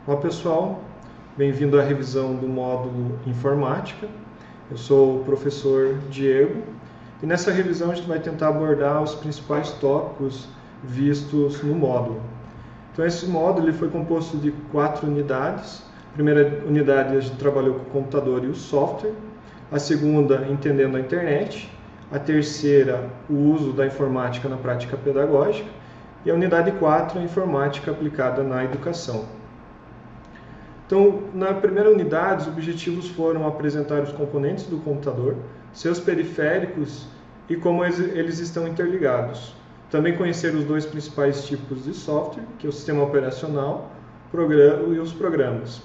Olá pessoal, bem-vindo à revisão do módulo Informática. Eu sou o professor Diego e nessa revisão a gente vai tentar abordar os principais tópicos vistos no módulo. Então esse módulo ele foi composto de 4 unidades. A primeira unidade a gente trabalhou com o computador e o software, a segunda entendendo a internet, a terceira o uso da informática na prática pedagógica e a unidade 4 a informática aplicada na educação. Então, na primeira unidade, os objetivos foram apresentar os componentes do computador, seus periféricos e como eles estão interligados. Também conhecer os dois principais tipos de software, que é o sistema operacional e os programas.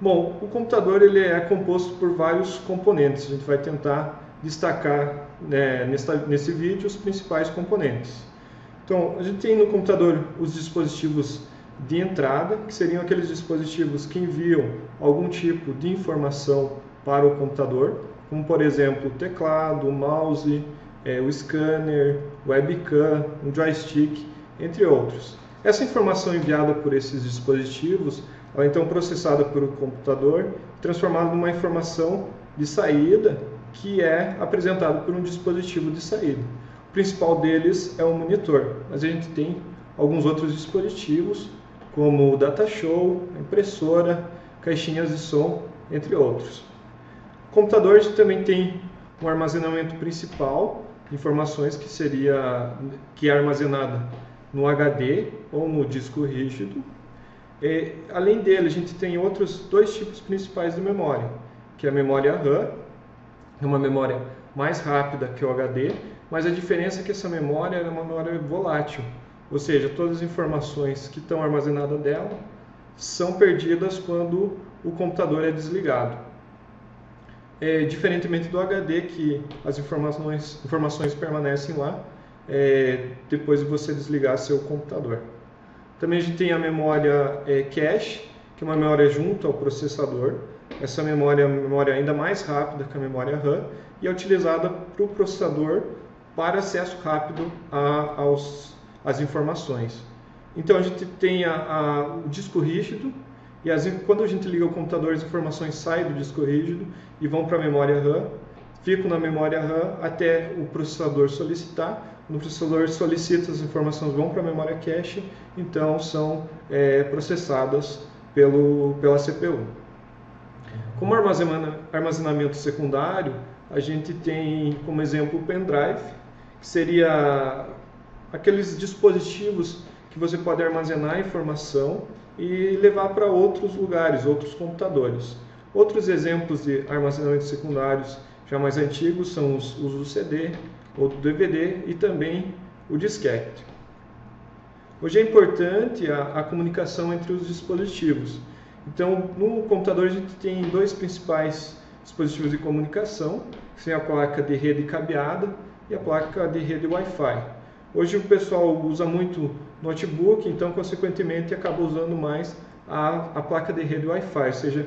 Bom, o computador ele é composto por vários componentes. A gente vai tentar destacar nesse vídeo os principais componentes. Então, a gente tem no computador os dispositivos de entrada, que seriam aqueles dispositivos que enviam algum tipo de informação para o computador, como por exemplo o teclado, o mouse, o scanner, o webcam, um joystick, entre outros. Essa informação enviada por esses dispositivos, ela é então processada por o computador, transformada numa informação de saída que é apresentada por um dispositivo de saída. O principal deles é o monitor, mas a gente tem alguns outros dispositivos, como o datashow, a impressora, caixinhas de som, entre outros. O computador também tem um armazenamento principal, informações que é armazenada no HD ou no disco rígido. Além dele, a gente tem outros dois tipos principais de memória, que é a memória RAM, uma memória mais rápida que o HD, mas a diferença é que essa memória é uma memória volátil. Ou seja, todas as informações que estão armazenadas dela são perdidas quando o computador é desligado. Diferentemente do HD, que as informações permanecem lá depois de você desligar seu computador. Também a gente tem a memória cache, que é uma memória junto ao processador. Essa memória é uma memória ainda mais rápida que a memória RAM e é utilizada para o processador para acesso rápido as informações. Então a gente tem o disco rígido e quando a gente liga o computador as informações saem do disco rígido e vão para a memória RAM, ficam na memória RAM até o processador solicitar. Quando o processador solicita, as informações vão para a memória cache, então são processadas pela CPU. Como armazenamento secundário, a gente tem como exemplo o pendrive, que seria aqueles dispositivos que você pode armazenar informação e levar para outros lugares, outros computadores. Outros exemplos de armazenamento secundários já mais antigos são os do CD, ou do DVD e também o disquete. Hoje é importante a comunicação entre os dispositivos. Então, no computador a gente tem dois principais dispositivos de comunicação, que são a placa de rede cabeada e a placa de rede Wi-Fi. Hoje o pessoal usa muito notebook, então consequentemente acaba usando mais a placa de rede Wi-Fi, ou seja,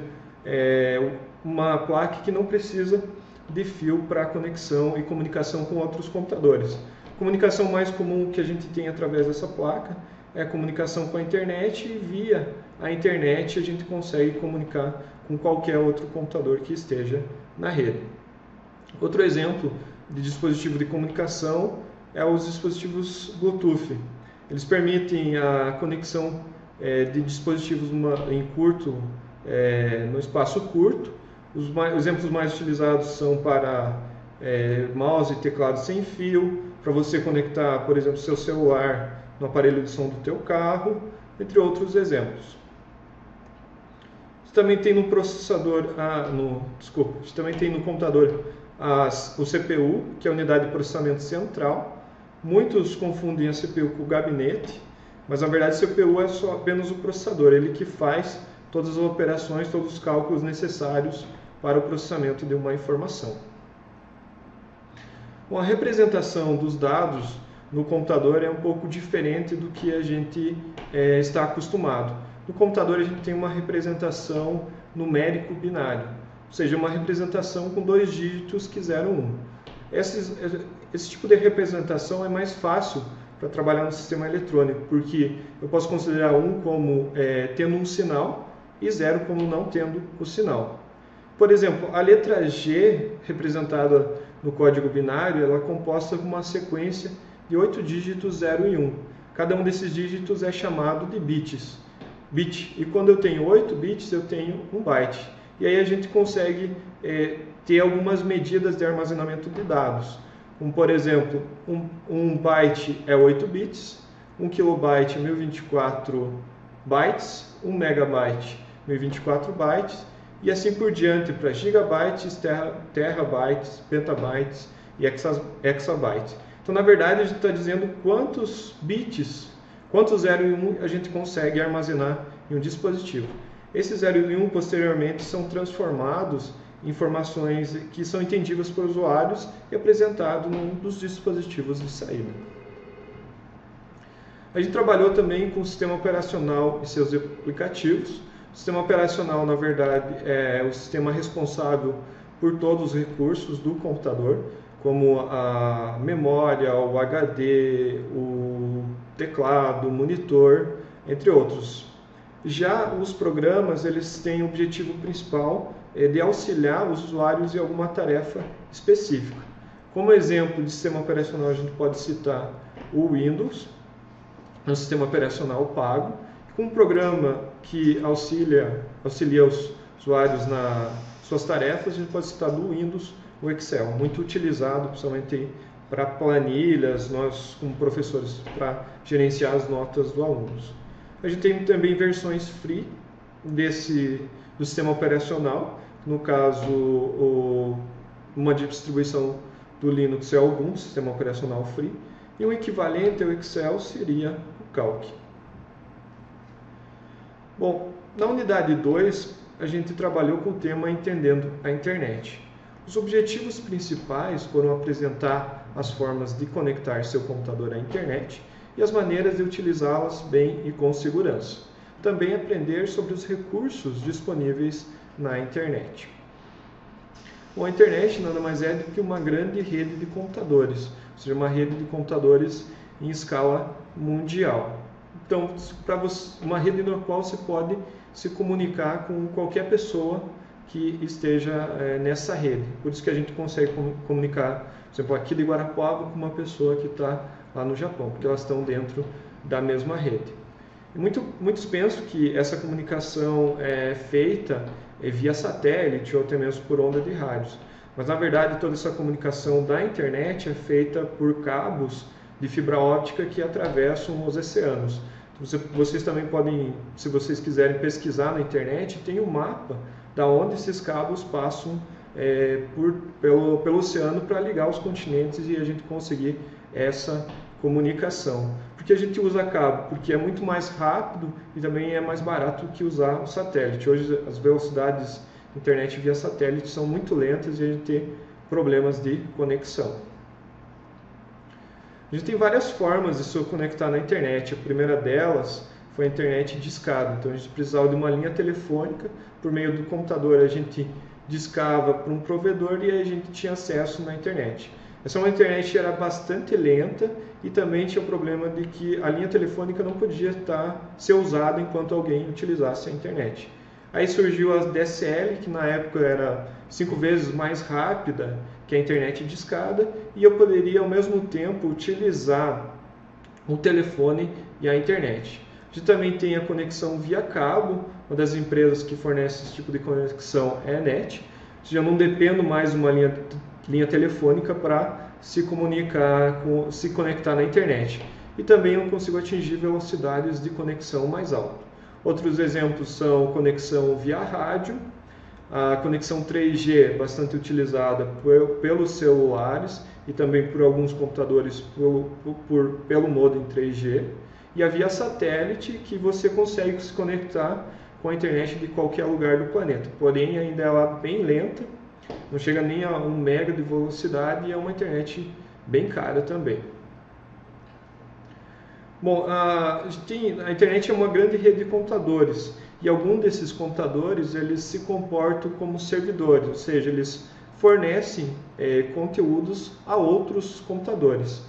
uma placa que não precisa de fio para conexão e comunicação com outros computadores. A comunicação mais comum que a gente tem através dessa placa é a comunicação com a internet e via a internet a gente consegue comunicar com qualquer outro computador que esteja na rede. Outro exemplo de dispositivo de comunicação é os dispositivos Bluetooth. Eles permitem a conexão de dispositivos no espaço curto. Os exemplos mais utilizados são para mouse e teclado sem fio, para você conectar, por exemplo, seu celular no aparelho de som do teu carro, entre outros exemplos. Você também tem no computador o CPU, que é a unidade de processamento central. Muitos confundem a CPU com o gabinete, mas na verdade a CPU é apenas o processador, ele que faz todas as operações, todos os cálculos necessários para o processamento de uma informação. Bom, a representação dos dados no computador é um pouco diferente do que a gente está acostumado. No computador a gente tem uma representação numérico binário, ou seja, uma representação com 2 dígitos que 0, 1. Esse tipo de representação é mais fácil para trabalhar no sistema eletrônico, porque eu posso considerar 1 como tendo um sinal e 0 como não tendo o sinal. Por exemplo, a letra G, representada no código binário, ela é composta por uma sequência de 8 dígitos 0 e 1. Cada um desses dígitos é chamado de bits. E quando eu tenho 8 bits, eu tenho 1 byte. E aí a gente consegue ter algumas medidas de armazenamento de dados. Como, por exemplo, um byte é 8 bits, 1 kilobyte é 1024 bytes, 1 megabyte 1024 bytes, e assim por diante para gigabytes, terabytes, petabytes e exabytes. Então, na verdade, a gente está dizendo quantos bits, quantos 0 e 1 a gente consegue armazenar em um dispositivo. Esses 0 e 1, posteriormente, são transformados em informações que são entendíveis para os usuários e apresentados num dos dispositivos de saída. A gente trabalhou também com o sistema operacional e seus aplicativos. O sistema operacional, na verdade, é o sistema responsável por todos os recursos do computador, como a memória, o HD, o teclado, o monitor, entre outros. Já os programas, eles têm o objetivo principal de auxiliar os usuários em alguma tarefa específica. Como exemplo de sistema operacional, a gente pode citar o Windows, um sistema operacional pago, com um programa que auxilia os usuários nas suas tarefas. A gente pode citar do Windows o Excel, muito utilizado principalmente para planilhas, nós como professores, para gerenciar as notas dos alunos. A gente tem também versões free do sistema operacional, no caso uma distribuição do Linux é o Ubuntu, sistema operacional free, e o equivalente ao Excel seria o Calc. Bom, na unidade 2, a gente trabalhou com o tema Entendendo a Internet. Os objetivos principais foram apresentar as formas de conectar seu computador à internet e as maneiras de utilizá-las bem e com segurança. Também aprender sobre os recursos disponíveis na internet. Bom, a internet nada mais é do que uma grande rede de computadores, ou seja, uma rede de computadores em escala mundial. Então, uma rede na qual você pode se comunicar com qualquer pessoa que esteja nessa rede. Por isso que a gente consegue comunicar, por exemplo, aqui de Guarapuava com uma pessoa que está lá no Japão, porque elas estão dentro da mesma rede. E muitos pensam que essa comunicação é feita via satélite ou até mesmo por onda de rádios. Mas, na verdade, toda essa comunicação da internet é feita por cabos de fibra óptica que atravessam os oceanos. Vocês também podem, se vocês quiserem pesquisar na internet, tem um mapa da onde esses cabos passam pelo oceano para ligar os continentes e a gente conseguir essa comunicação. Por que a gente usa cabo? Porque é muito mais rápido e também é mais barato que usar o satélite. Hoje as velocidades de internet via satélite são muito lentas e a gente tem problemas de conexão. A gente tem várias formas de se conectar na internet. A primeira delas foi a internet discada. Então a gente precisava de uma linha telefônica. Por meio do computador a gente discava para um provedor e aí a gente tinha acesso na internet. Essa internet era bastante lenta e também tinha o problema de que a linha telefônica não podia ser usada enquanto alguém utilizasse a internet. Aí surgiu a DSL, que na época era 5 vezes mais rápida que a internet discada, e eu poderia ao mesmo tempo utilizar o telefone e a internet. A gente também tem a conexão via cabo. Uma das empresas que fornece esse tipo de conexão é a NET. Ou seja, eu não dependo mais de uma linha telefônica para se conectar na internet. E também eu consigo atingir velocidades de conexão mais altas. Outros exemplos são conexão via rádio, a conexão 3G, bastante utilizada pelos celulares e também por alguns computadores pelo modem 3G, e a via satélite, que você consegue se conectar com a internet de qualquer lugar do planeta. Porém, ainda ela é bem lenta, não chega nem a 1 mega de velocidade e é uma internet bem cara também. Bom, a internet é uma grande rede de computadores e alguns desses computadores eles se comportam como servidores, ou seja, eles fornecem conteúdos a outros computadores.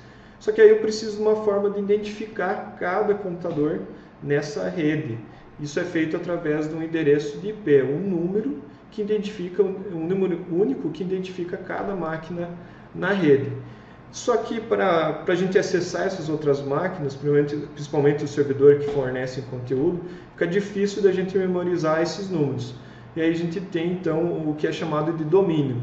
Só que aí eu preciso de uma forma de identificar cada computador nessa rede. Isso é feito através de um endereço de IP, um número que identifica, um número único que identifica cada máquina na rede. Só que para a gente acessar essas outras máquinas, principalmente o servidor que fornece conteúdo, fica difícil da gente memorizar esses números. E aí a gente tem então o que é chamado de domínio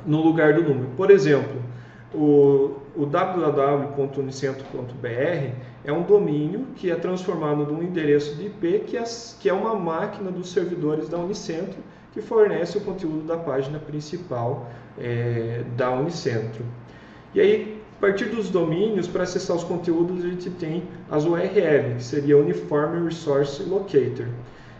no lugar do número. Por exemplo, o www.unicentro.br é um domínio que é transformado num endereço de IP que é uma máquina dos servidores da Unicentro que fornece o conteúdo da página principal da Unicentro. E aí, a partir dos domínios, para acessar os conteúdos, a gente tem as URL, que seria Uniform Resource Locator,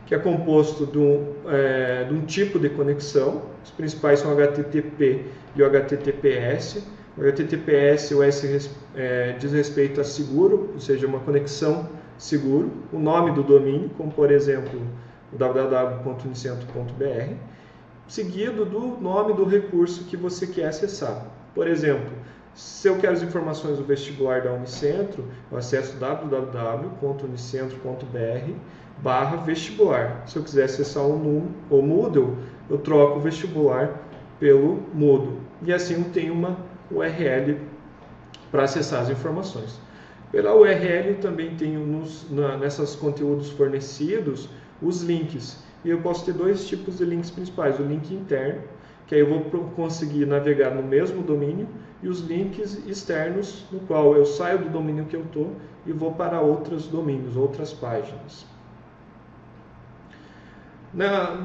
que é composto de um tipo de conexão. Os principais são o HTTP e o HTTPS. O HTTPS, o S diz respeito a seguro, ou seja, uma conexão seguro. O nome do domínio, como por exemplo, o www.unicentro.br, seguido do nome do recurso que você quer acessar. Por exemplo, se eu quero as informações do vestibular da Unicentro, eu acesso www.unicentro.br/vestibular. Se eu quiser acessar o Moodle, eu troco o vestibular pelo Moodle. E assim eu tenho uma URL para acessar as informações. Pela URL também tenho nesses conteúdos fornecidos os links. E eu posso ter dois tipos de links principais. O link interno, que aí eu vou conseguir navegar no mesmo domínio, e os links externos, no qual eu saio do domínio que eu estou e vou para outros domínios, outras páginas.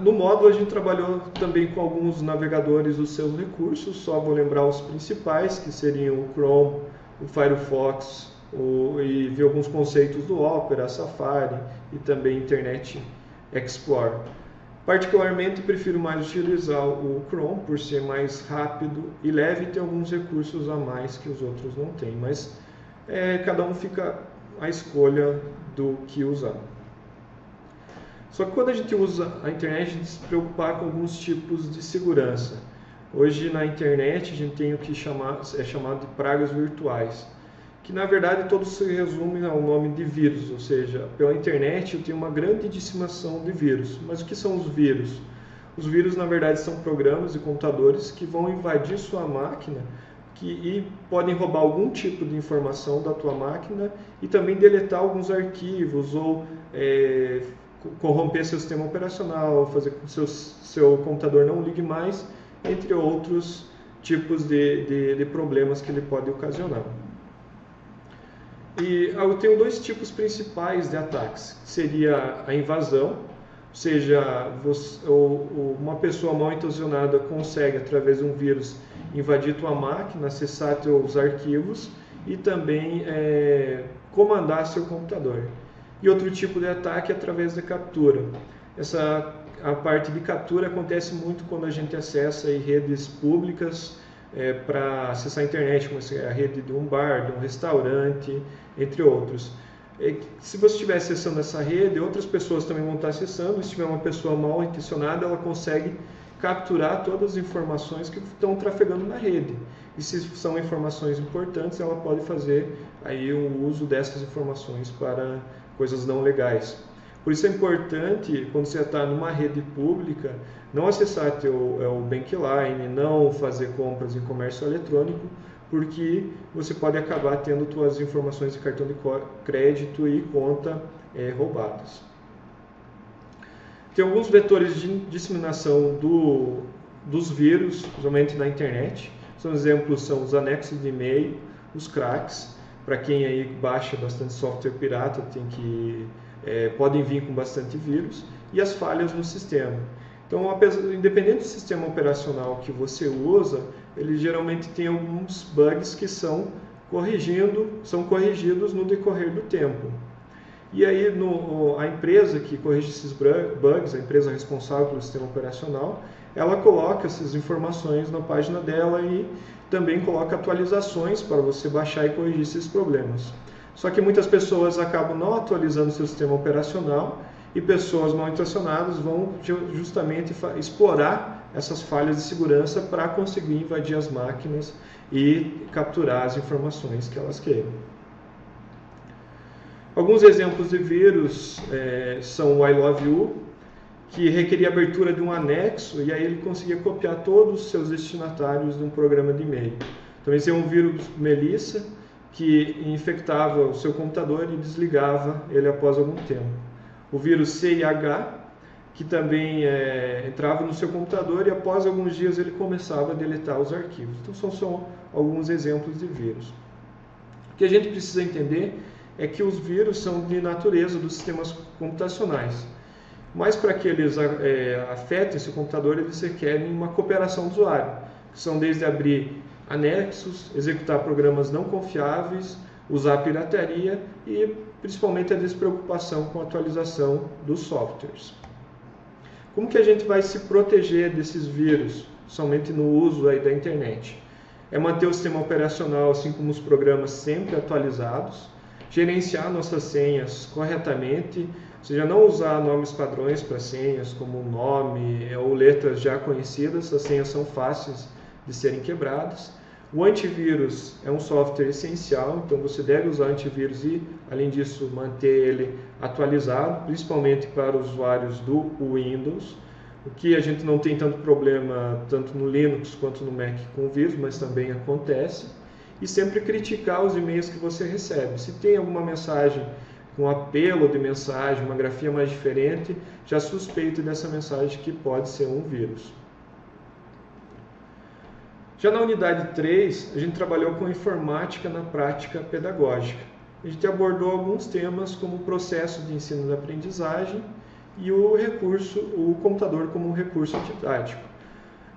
No módulo a gente trabalhou também com alguns navegadores dos seus recursos, só vou lembrar os principais, que seriam o Chrome, o Firefox, e vi alguns conceitos do Opera, Safari e também Internet Explorer. Particularmente prefiro mais utilizar o Chrome por ser mais rápido e leve e ter alguns recursos a mais que os outros não têm, mas cada um fica à escolha do que usar. Só que quando a gente usa a internet, a gente se preocupar com alguns tipos de segurança. Hoje na internet a gente tem o que é chamado de pragas virtuais, que na verdade todos se resumem ao nome de vírus, ou seja, pela internet eu tenho uma grande disseminação de vírus. Mas o que são os vírus? Os vírus na verdade são programas e computadores que vão invadir sua máquina e podem roubar algum tipo de informação da tua máquina e também deletar alguns arquivos ou corromper seu sistema operacional, fazer com que seu computador não ligue mais, entre outros tipos de problemas que ele pode ocasionar. E eu tenho dois tipos principais de ataques, que seria a invasão, ou seja, uma pessoa mal intencionada consegue, através de um vírus, invadir tua máquina, acessar teus arquivos e também comandar seu computador. E outro tipo de ataque é através da captura. A parte de captura acontece muito quando a gente acessa redes públicas para acessar a internet, como a rede de um bar, de um restaurante, entre outros. Se você estiver acessando essa rede, outras pessoas também vão estar acessando. Se tiver uma pessoa mal intencionada, ela consegue capturar todas as informações que estão trafegando na rede. E se são informações importantes, ela pode fazer aí o uso dessas informações para coisas não legais. Por isso é importante, quando você está numa rede pública, não acessar o Bankline, não fazer compras em comércio eletrônico, porque você pode acabar tendo suas informações de cartão de crédito e conta roubadas. Tem alguns vetores de disseminação dos vírus, principalmente na internet. Exemplos são os anexos de e-mail, os cracks. Para quem aí baixa bastante software pirata, podem vir com bastante vírus, e as falhas no sistema. Então, independente do sistema operacional que você usa, ele geralmente tem alguns bugs que são corrigidos no decorrer do tempo. E aí a empresa que corrige esses bugs, a empresa responsável pelo sistema operacional, ela coloca essas informações na página dela e também coloca atualizações para você baixar e corrigir esses problemas. Só que muitas pessoas acabam não atualizando seu sistema operacional e pessoas mal intencionadas vão justamente explorar essas falhas de segurança para conseguir invadir as máquinas e capturar as informações que elas queiram. Alguns exemplos de vírus são o I Love You, que requeria a abertura de um anexo e aí ele conseguia copiar todos os seus destinatários de um programa de e-mail. Também tem um vírus Melissa, que infectava o seu computador e desligava ele após algum tempo. O vírus CIH, que também entrava no seu computador e após alguns dias ele começava a deletar os arquivos. Então são só alguns exemplos de vírus. O que a gente precisa entender é que os vírus são de natureza dos sistemas computacionais. Mas para que eles afetem esse computador, eles requerem uma cooperação do usuário, que são desde abrir anexos, executar programas não confiáveis, usar pirataria e principalmente a despreocupação com a atualização dos softwares. Como que a gente vai se proteger desses vírus, somente no uso aí da internet? É manter o sistema operacional, assim como os programas, sempre atualizados, gerenciar nossas senhas corretamente, ou seja, não usar nomes padrões para senhas, como nome ou letras já conhecidas, as senhas são fáceis de serem quebradas. O antivírus é um software essencial, então você deve usar antivírus e, além disso, manter ele atualizado, principalmente para usuários do Windows. O que a gente não tem tanto problema, tanto no Linux quanto no Mac com vírus, mas também acontece. E sempre criticar os e-mails que você recebe. Se tem alguma mensagem com apelo de mensagem, uma grafia mais diferente, já suspeite dessa mensagem que pode ser um vírus. Já na unidade 3, a gente trabalhou com informática na prática pedagógica. A gente abordou alguns temas como o processo de ensino e aprendizagem e o computador como um recurso didático.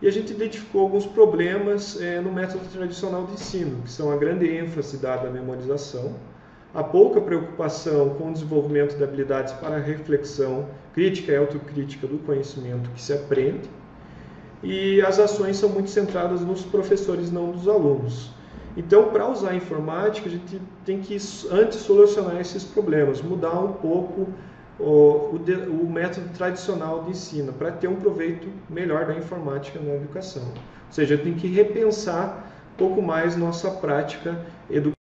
E a gente identificou alguns problemas no método tradicional de ensino, que são a grande ênfase dada à memorização, a pouca preocupação com o desenvolvimento de habilidades para reflexão, crítica e autocrítica do conhecimento que se aprende, e as ações são muito centradas nos professores, não nos alunos. Então, para usar a informática, a gente tem que antes solucionar esses problemas, mudar um pouco o método tradicional de ensino, para ter um proveito melhor da informática na educação. Ou seja, tem que repensar um pouco mais nossa prática educacional.